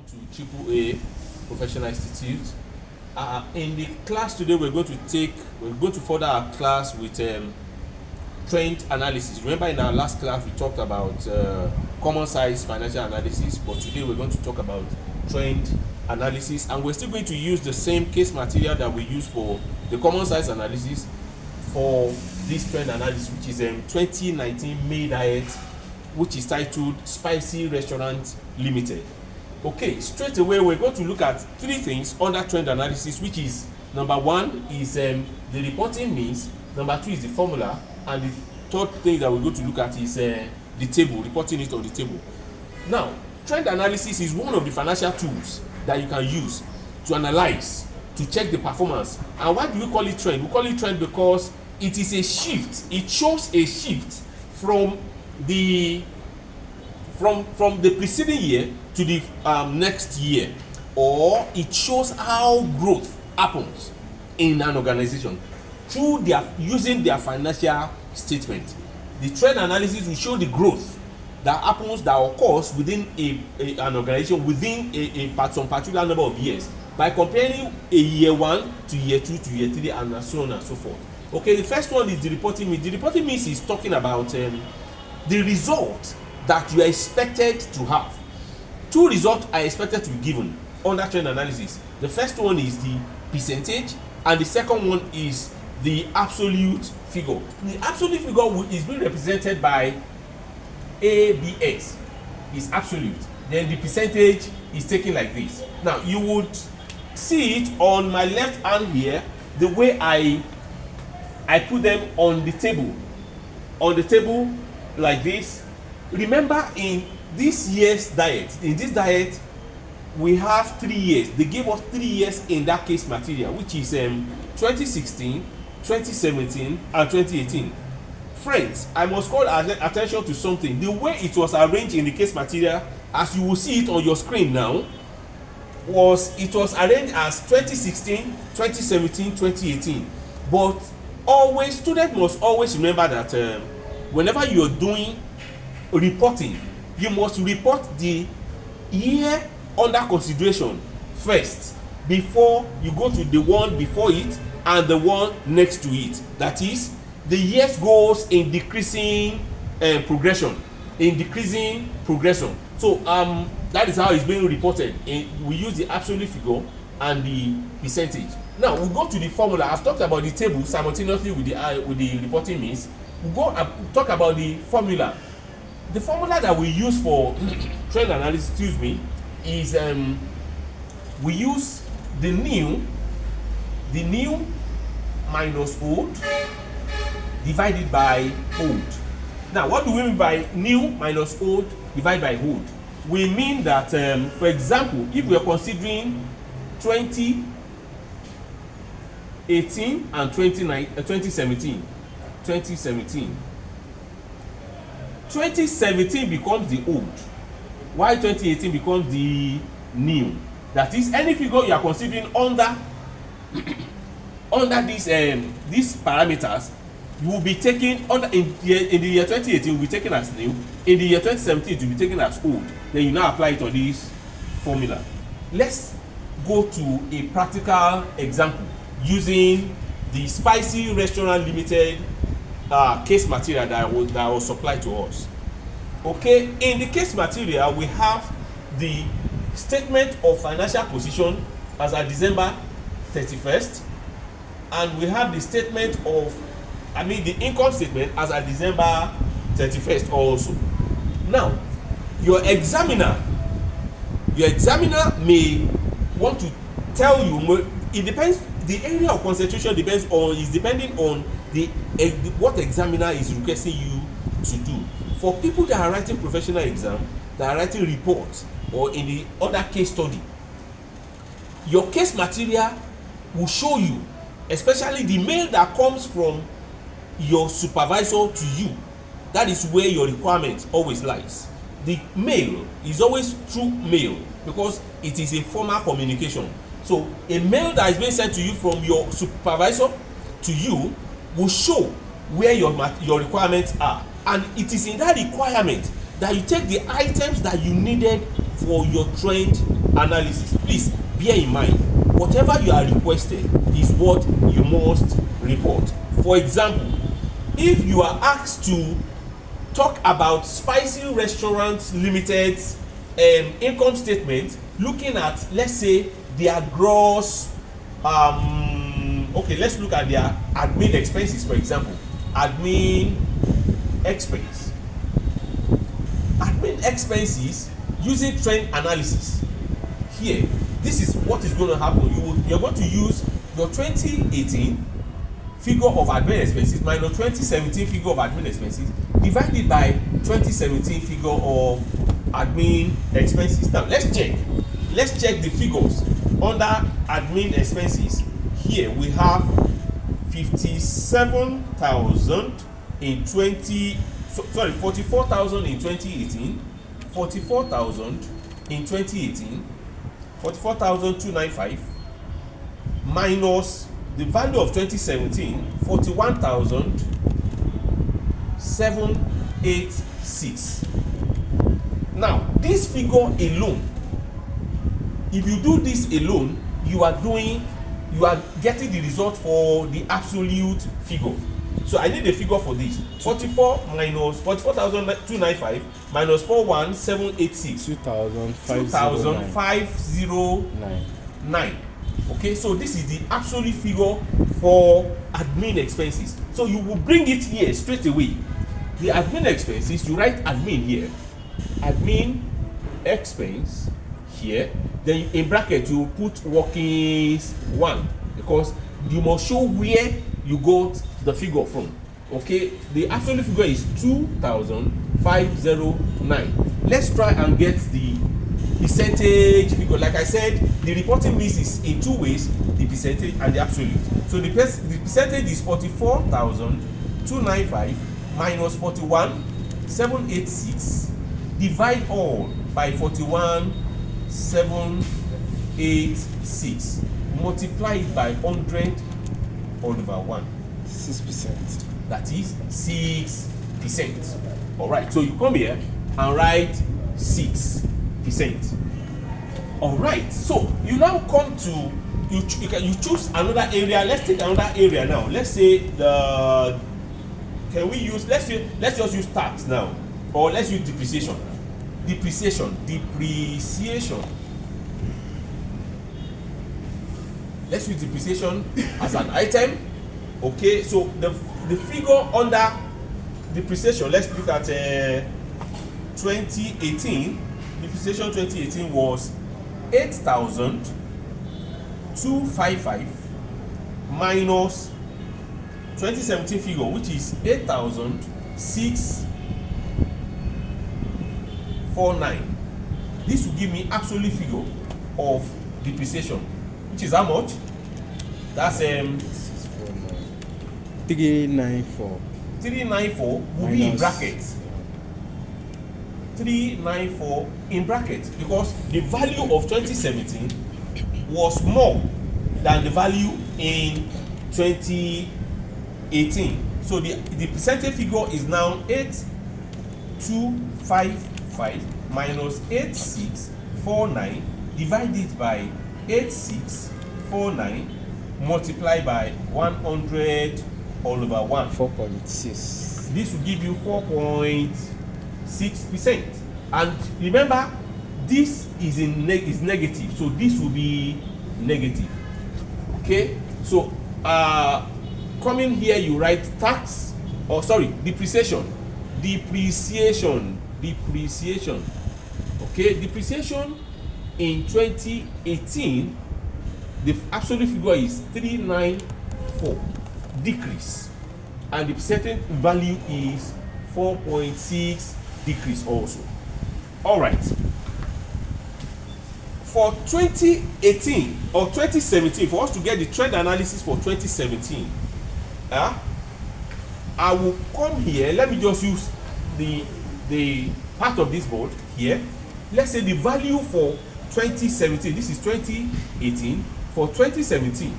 to AAA Professional Institute. In the class today, we're going to further our class with trend analysis. Remember, in our last class, we talked about common size financial analysis, but today we're going to talk about trend analysis, and we're still going to use the same case material that we use for the common size analysis for this trend analysis, which is 2019 May diet, which is titled Spicy Restaurant Limited. Okay, straight away we're going to look at three things under trend analysis, which is number one is the reporting means, number two is the formula, and the third thing that we're going to look at is the table, reporting it on the table. Now, trend analysis is one of the financial tools that you can use to analyze, to check the performance. And why do we call it trend? We call it trend because it is a shift. It shows a shift from the preceding year to the next year, or it shows how growth happens in an organization through using their financial statement. The trend analysis will show the growth that happens, that occurs within an organization within some particular number of years by comparing a year 1 to year 2 to year 3 and so on and so forth. Okay, the first one is the reporting means. The reporting means is talking about the result that you are expected to have. Two results are expected to be given under trend analysis. The first one is the percentage, and the second one is the absolute figure. The absolute figure is being represented by ABS, is absolute. Then the percentage is taken like this. Now you would see it on my left hand here, the way I put them on the table like this. Remember, in this year's diet, we have 3 years. They gave us 3 years in that case material, which is 2016, 2017 and 2018. Friends, I must call attention to something. The way it was arranged in the case material, as you will see it on your screen now, it was arranged as 2016, 2017, 2018. But students must always remember that whenever you are doing reporting, you must report the year under consideration first before you go to the one before it and the one next to it. That is, the years goes in decreasing progression. So that is how it's being reported. We use the absolute figure and the percentage. Now we go to the formula. I've talked about the table simultaneously with the reporting means. We go and talk about the formula. The formula that we use for trend analysis, is we use the new minus old divided by old. Now, what do we mean by new minus old divided by old? We mean that, for example, if we are considering 2018 and 2017 becomes the old, while 2018 becomes the new. That is, any figure you are considering under these parameters, you will be taken in the year 2018 will be taken as new. In the year 2017 it will be taken as old. Then you now apply it on this formula. Let's go to a practical example using the Spicy Restaurant Limited case material that was supplied to us. Okay, in the case material we have the statement of financial position as at December 31st, and we have the statement of the income statement as at December 31st also. Now, your examiner may want to tell you, it depends, the area of concentration depending on what examiner is requesting you to do. For people that are writing professional exam, that are writing reports, or in the other case study, your case material will show you, especially the mail that comes from your supervisor to you. That is where your requirement always lies. The mail is always through mail because it is a formal communication. So a mail that is being sent to you from your supervisor to you will show where your requirements are, and it is in that requirement that you take the items that you needed for your trend analysis. Please bear in mind, whatever you are requested is what you must report. For example, if you are asked to talk about Spicy Restaurants Limited's income statement, looking at, let's say, their gross, okay, let's look at their admin expenses, for example. Admin expense. Admin expenses using trend analysis. Here, this is what is going to happen. You're going to use your 2018 figure of admin expenses minus 2017 figure of admin expenses divided by 2017 figure of admin expenses. Now let's check the figures under admin expenses. Here we have 57,000 in 44,000 in 2018, 44,000 in 2018, 44,295 minus the value of 2017, 41,786. Now this figure alone, if you do this alone, you are getting the result for the absolute figure. So I need a figure for this. 44,295 minus 41,786. 2,509. Okay, so this is the absolute figure for admin expenses. So you will bring it here straight away. The admin expenses, you write admin here, admin expense here, then in bracket you put workings 1, because you must show where you got the figure from. Okay, the absolute figure is 2,509. Let's try and get the percentage figure. Like I said, the reporting mix is in two ways, the percentage and the absolute. So the percentage is 44,295 minus 41,786, divide all by 41,786, multiply it by 100 all over 1. 6%. That is 6%. All right, so you come here and write 6%. All right, so you now come to you choose another area. Let's take another area now. Let's say let's just use tax now, or let's use depreciation. Let's use depreciation as an item. Okay, so the figure under depreciation, let's look at 2018. Depreciation 2018 was 8,255 minus 2017 figure, which is 8,649. This will give me absolute figure of depreciation, which is how much? That's 394. 394 will be in brackets. 394 in brackets, because the value of 2017 was more than the value in 2018. So the percentage figure is now 8,255 minus 8,649 divided by 8,649 multiplied by 100 all over 1. 4.6. This will give you 4.6%. And remember, this is negative, so this will be negative. Okay, so coming here you write tax, or sorry, depreciation. Okay, depreciation in 2018, the absolute figure is 394, decrease, and the percentage value is 4.6, decrease also. All right, for 2018 or 2017, for us to get the trend analysis for 2017, I will come here. Let me just use the part of this board here. Let's say the value for 2017, this is 2018. For 2017,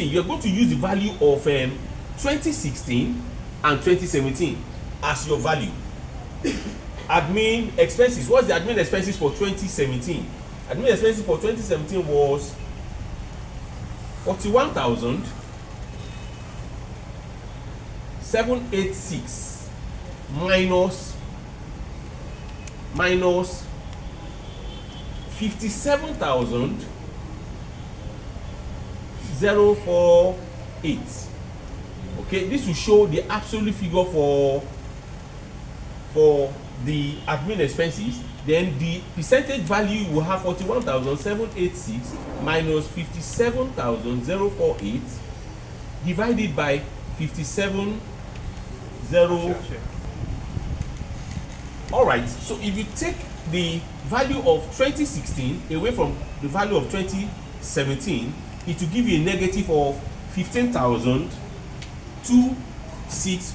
you're going to use the value of 2016 and 2017 as your value. admin expenses. What's the admin expenses for 2017? Admin expenses for 2017 was 41,786 minus 57,048. Okay, this will show the absolute figure for the admin expenses. Then the percentage value will have 41,786 minus 57,048 divided by 57,000. All right, so if you take the value of 2016 away from the value of 2017, it will give you a negative of 15,262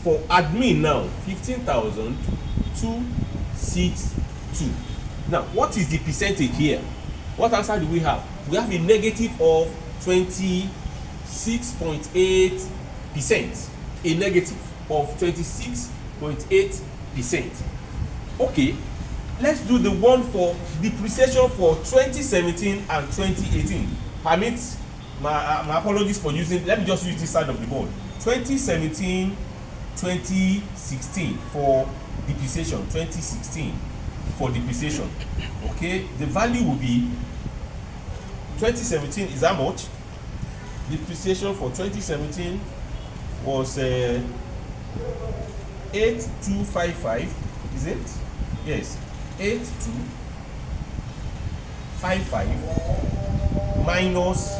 for admin now. 15,262. Now, what is the percentage here? What answer do we have? We have a negative of 26.8%. A negative of 26.8%. Okay, let's do the one for depreciation for 2017 and 2018. Permit my apologies for using, let me just use this side of the board. 2017, 2016 for depreciation. 2016 for depreciation. Okay, the value will be 2017 is how much? Depreciation for 2017 was 8255, is it? Yes, 8255 minus,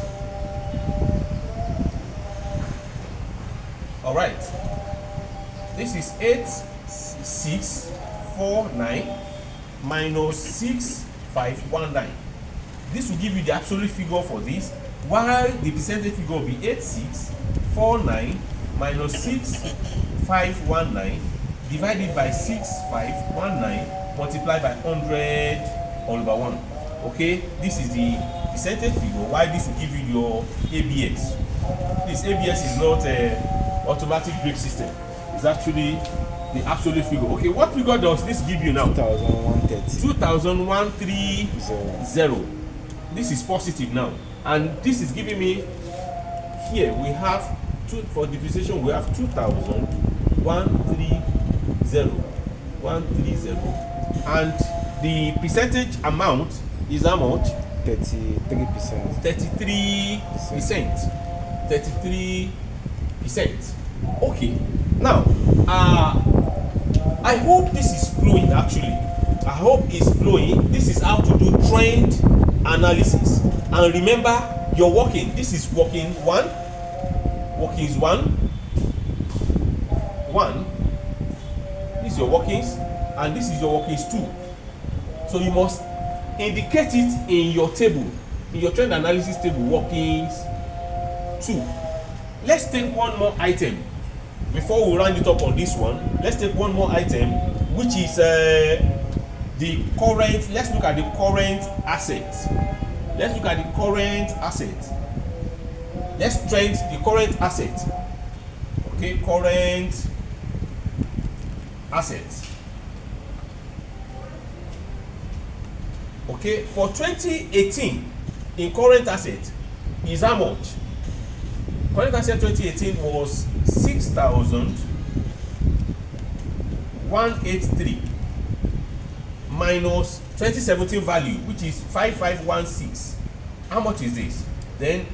all right, this is 8649 minus 6519. This will give you the absolute figure for this, while the percentage figure will be 8649 minus 6519 divided by 6519 multiplied by 100 all over 1. Okay, this is the percentage figure, while this will give you your ABS. This ABS is not a automatic brake system, it's actually the absolute figure. Okay, what figure does this give you now? 2,130. This is positive now, and this is giving me, here we have for depreciation we have 2,130, and the percentage amount is how much? 33%. 33%. Okay, now I hope this is flowing. Actually, I hope it's flowing. This is how to do trend analysis. And remember, you're working. This is working one. Workings one. This is your workings, and this is your workings 2. So you must indicate it in your table, in your trend analysis table, workings 2. Let's take one more item before we round it up on this one. Let's take one more item, which is the current. Let's look at the current assets. Let's look at the current asset. Let's trend the current asset. Okay, current assets. Okay, for 2018 in current asset is how much? Current asset 2018 was 6,183 minus 2017 value, which is 5516. How much is this? Then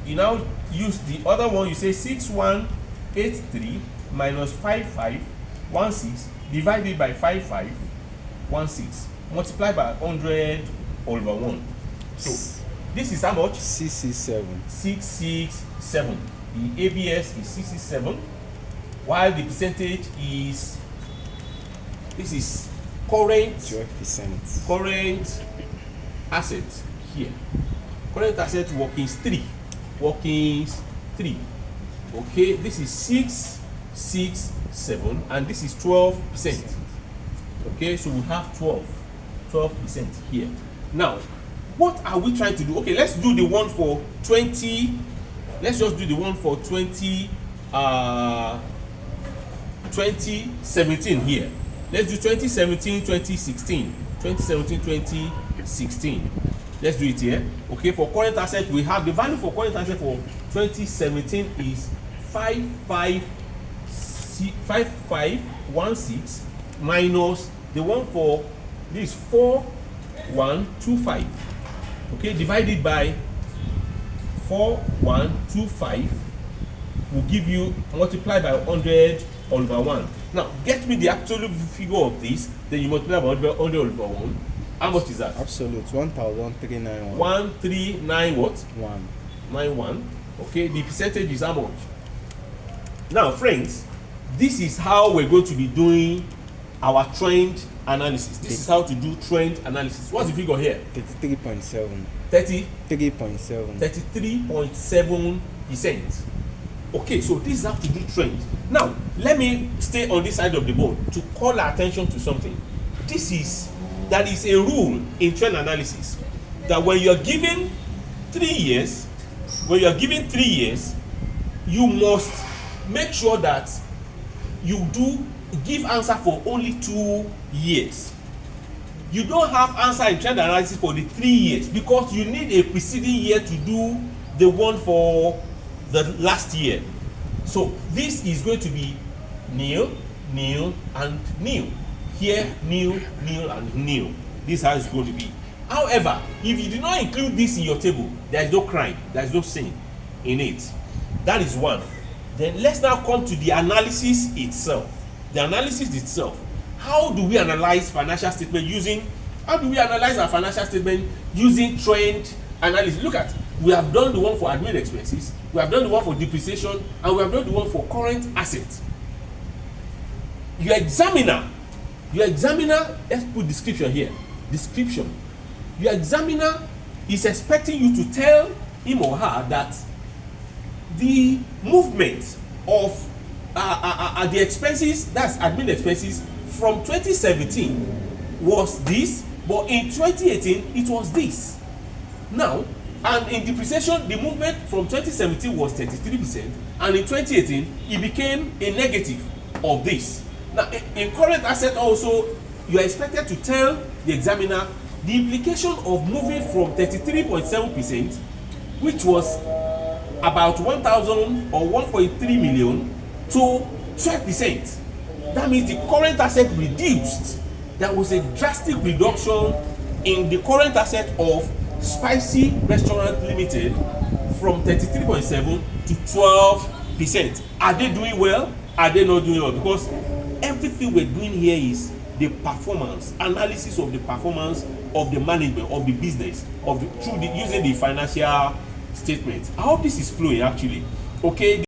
you now use the other one. You say 6183 minus 5516 divided by 5516 multiplied by 100 over 1. So this is how much? 667. 667. The ABS is 667, while the percentage is, this is current 12%. current asset here. Current asset workings 3. Workings 3. Okay, this is 667 and this is 12%. Okay, so we have 12% here. Now, what are we trying to do? Okay, let's do the one for 20. Let's just do the one for 2017 here. let's do 2017 2016. 2017 2016. Let's do it here. Okay, for current asset, we have the value for current asset for 2017 is 5516 minus the one for this 4125. Okay, divided by 4125 will give you multiply by 100 all over 1. Now get me the absolute figure of this, then you multiply by 100 all over 1. How much is that? Absolute 1,391. 139 what? 1. 91. Okay, the percentage is how much? Now friends, this is how we're going to be doing our trend analysis. This is how to do trend analysis. What's the figure here? 33.7. 30 3.7. 33.7%. Okay, so this is how to do trend. Now let me stay on this side of the board to call our attention to something. That is a rule in trend analysis, that when you're given 3 years, you must make sure that you do give answer for only 2 years. You don't have answer in trend analysis for the 3 years because you need a preceding year to do the one for the last year. So this is going to be nil, nil, and nil. Here, nil, nil, and nil. This is how it's going to be. However, if you do not include this in your table, there is no crime, there is no sin in it. That is one. Then let's now come to the analysis itself. The analysis itself. How do we analyze financial statement using? How do we analyze our financial statement using trend analysis? Look at, we have done the one for admin expenses, we have done the one for depreciation, and we have done the one for current assets. Your examiner, let's put description here. Description. Your examiner is expecting you to tell him or her that the movement of the expenses, that's admin expenses, from 2017 was this, but in 2018 it was this. Now, and in depreciation, the movement from 2017 was 33%, and in 2018 it became a negative of this. Now, in current asset also, you are expected to tell the examiner the implication of moving from 33.7%, which was about 1,000 or 1.3 million, to 12%. That means the current asset reduced. There was a drastic reduction in the current asset of Spicy Restaurant Limited from 33.7 to 12%. Are they doing well? Are they not doing well? Because everything we're doing here is the performance, analysis of the performance of the management of the business using the financial statement. I hope this is flowing actually. Okay.